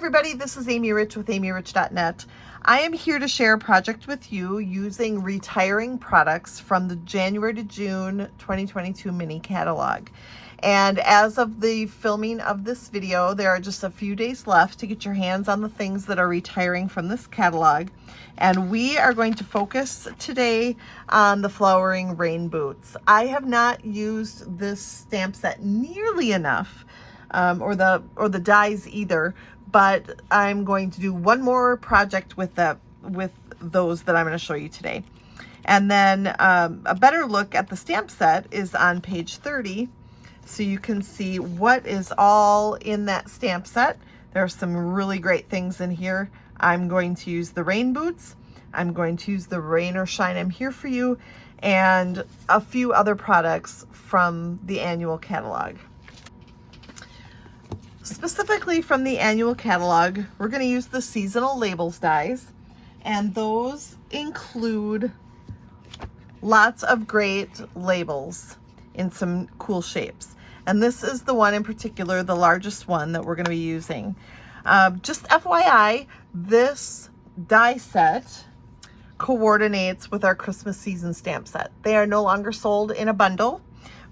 everybody, this is Amy Rich with amyrich.net. I am here to share a project with you using retiring products from the January to June 2022 mini catalog. And as of the filming of this video, there are just a few days left to get your hands on the things that are retiring from this catalog. And we are going to focus today on the flowering rain boots. I have not used this stamp set nearly enough, or the dies either, but I'm going to do one more project with those that I'm going to show you today. And then a better look at the stamp set is on page 30, so you can see what is all in that stamp set. There are some really great things in here. I'm going to use the rain boots. I'm going to use the Rain or Shine I'm Here For You, and a few other products from the annual catalog. Specifically from the annual catalog, we're going to use the seasonal labels dies, and those include lots of great labels in some cool shapes. And this is the one in particular, the largest one that we're going to be using. Just FYI, this die set coordinates with our Christmas season stamp set. They are no longer sold in a bundle,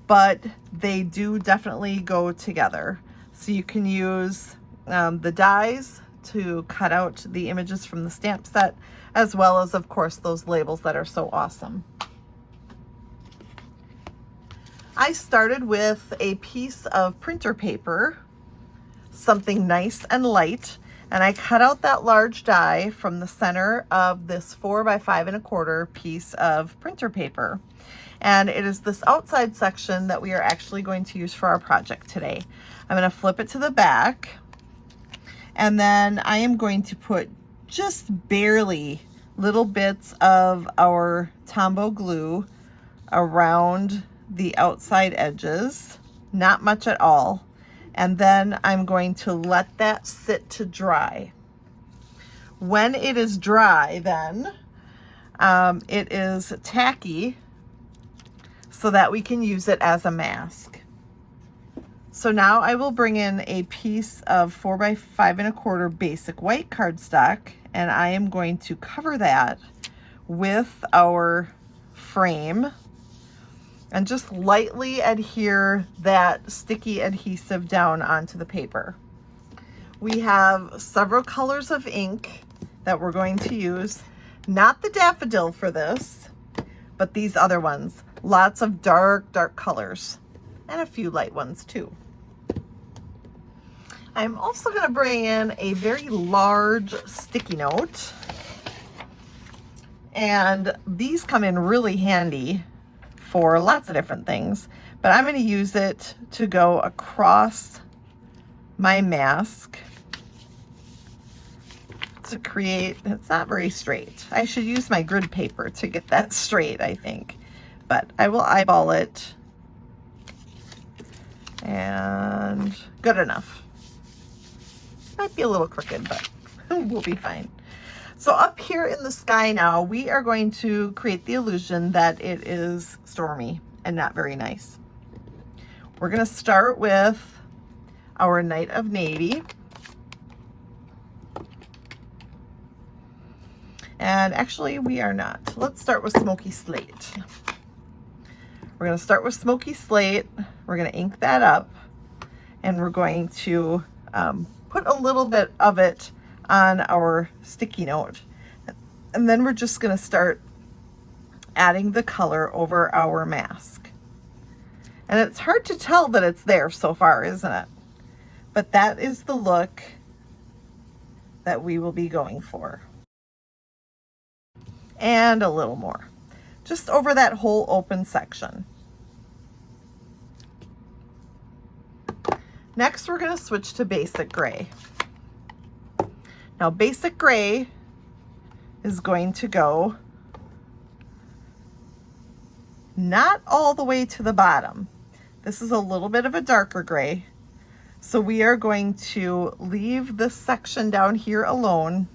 but they do definitely go together. So you can use the dies to cut out the images from the stamp set, as well as, of course, those labels that are so awesome. I started with a piece of printer paper, something nice and light, and I cut out that large die from the center of this 4 by 5 1/4 piece of printer paper. And it is this outside section that we are actually going to use for our project today. I'm going to flip it to the back, and then I am going to put just barely little bits of our Tombow glue around the outside edges, not much at all. And then I'm going to let that sit to dry. When it is dry, then it is tacky so that we can use it as a mask. So now I will bring in a piece of 4 by 5 1/4 basic white cardstock, and I am going to cover that with our frame and just lightly adhere that sticky adhesive down onto the paper. We have several colors of ink that we're going to use. Not the daffodil for this, but these other ones. Lots of dark colors and a few light ones too. I'm also going to bring in a very large sticky note, and these come in really handy for lots of different things, but I'm going to use it to go across my mask to create, it's not very straight. I should use my grid paper to get that straight, I think, but I will eyeball it, and good enough. Might be a little crooked, but we'll be fine. So up here in the sky now, we are going to create the illusion that it is stormy and not very nice. We're going to start with our Night of Navy. And actually, we are not. Let's start with Smoky Slate. We're going to start with Smoky Slate. We're going to ink that up, and we're going to put a little bit of it on our sticky note, and then we're just going to start adding the color over our mask. And it's hard to tell that it's there so far, isn't it? But that is the look that we will be going for. And a little more, just over that whole open section. Next, we're going to switch to Basic Gray. Now, Basic Gray is going to go not all the way to the bottom. This is a little bit of a darker gray. So we are going to leave this section down here alone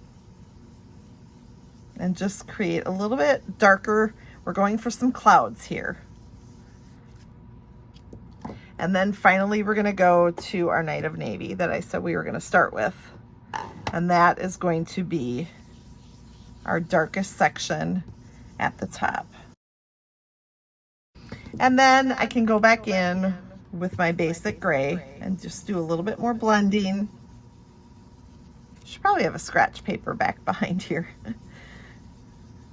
and just create a little bit darker. We're going for some clouds here. And then finally, we're going to go to our Night of Navy that I said we were going to start with. And that is going to be our darkest section at the top. And then I can go back in with my basic gray and just do a little bit more blending. Should probably have a scratch paper back behind here,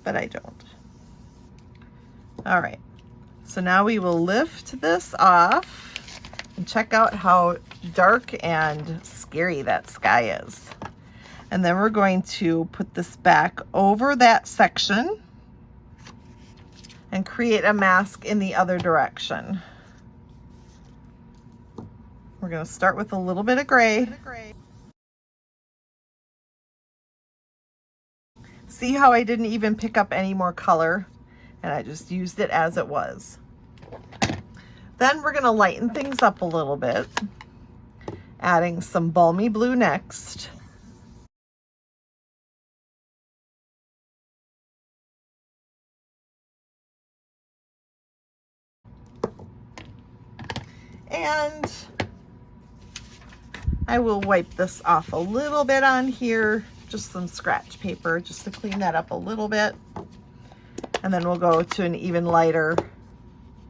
but I don't. All right, so now we will lift this off and check out how dark and scary that sky is. And then we're going to put this back over that section and create a mask in the other direction. We're going to start with a little bit of gray. See how I didn't even pick up any more color, and I just used it as it was. Then we're going to lighten things up a little bit, adding some balmy blue next. And I will wipe this off a little bit on here, just some scratch paper just to clean that up a little bit. And then we'll go to an even lighter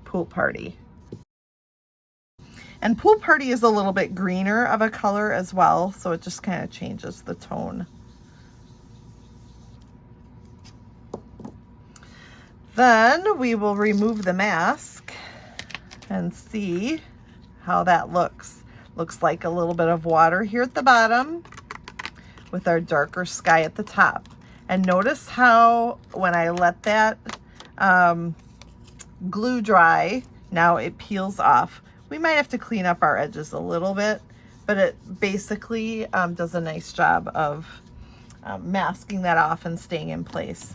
Pool Party. And Pool Party is a little bit greener of a color as well, so it just kind of changes the tone. Then we will remove the mask and see how that looks. Looks like a little bit of water here at the bottom with our darker sky at the top. And notice how when I let that glue dry, now it peels off. We might have to clean up our edges a little bit, but it basically does a nice job of masking that off and staying in place.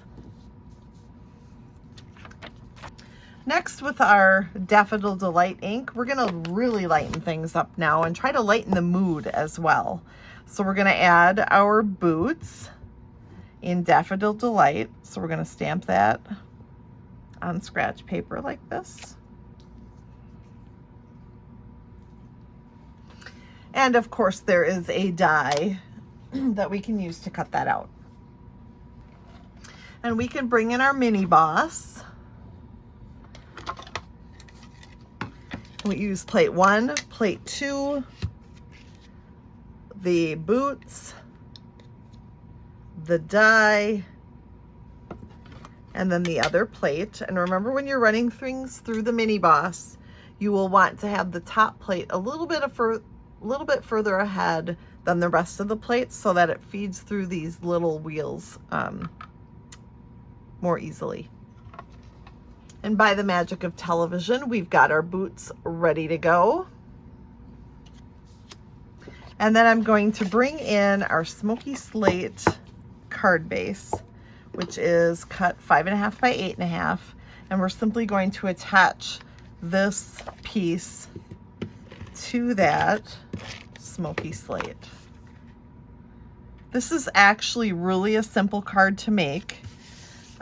Next, with our Daffodil Delight ink, we're gonna really lighten things up now and try to lighten the mood as well. So we're gonna add our boots in Daffodil Delight. So we're gonna stamp that on scratch paper like this. And of course there is a die that we can use to cut that out. And we can bring in our mini boss. We use plate 1, plate 2, the boots, the die, and then the other plate. And remember, when you're running things through the mini boss, you will want to have the top plate a little bit further ahead than the rest of the plates so that it feeds through these little wheels more easily. And by the magic of television, we've got our boots ready to go. And then I'm going to bring in our Smoky Slate card base, which is cut 5.5 by 8.5. And we're simply going to attach this piece to that Smoky Slate. This is actually really a simple card to make.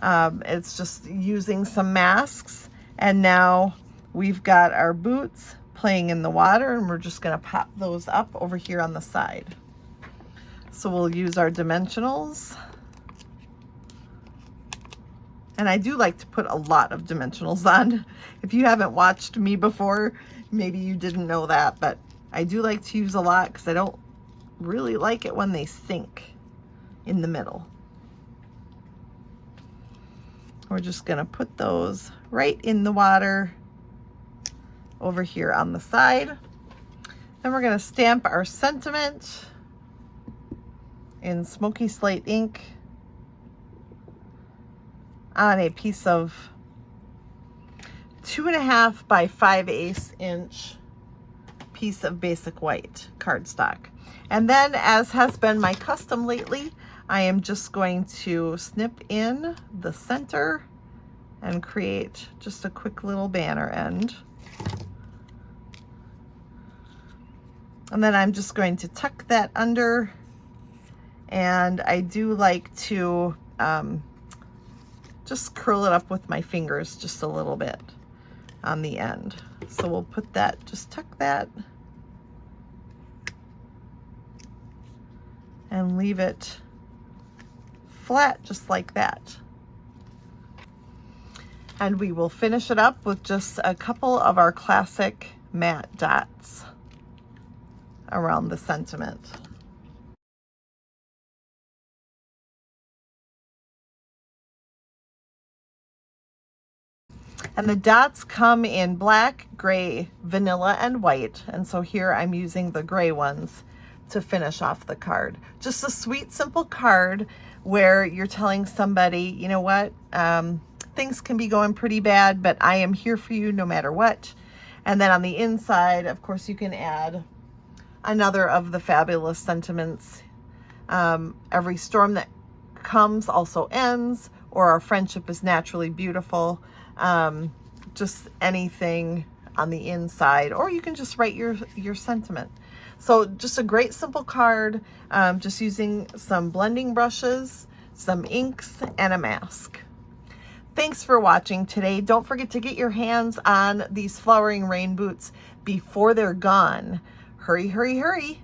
It's just using some masks, and now we've got our boots playing in the water, and we're just going to pop those up over here on the side. So we'll use our dimensionals, and I do like to put a lot of dimensionals on. If you haven't watched me before, maybe you didn't know that, but I do like to use a lot because I don't really like it when they sink in the middle. We're just gonna put those right in the water over here on the side. Then we're gonna stamp our sentiment in Smoky Slate ink on a piece of 2.5 by 5/8 inch piece of basic white cardstock. And then, as has been my custom lately, I am just going to snip in the center and create just a quick little banner end. And then I'm just going to tuck that under, and I do like to just curl it up with my fingers just a little bit on the end. So we'll put that, just tuck that and leave it flat just like that. And we will finish it up with just a couple of our classic matte dots around the sentiment. And the dots come in black, gray, vanilla, and white. And so here I'm using the gray ones to finish off the card. Just a sweet, simple card where you're telling somebody, you know what, things can be going pretty bad, but I am here for you no matter what. And then on the inside, of course, you can add another of the fabulous sentiments. Every storm that comes also ends, or our friendship is naturally beautiful. Just anything on the inside, or you can just write your sentiment. So just a great simple card, just using some blending brushes, some inks, and a mask. Thanks for watching today. Don't forget to get your hands on these flowering rain boots before they're gone. Hurry, hurry, hurry.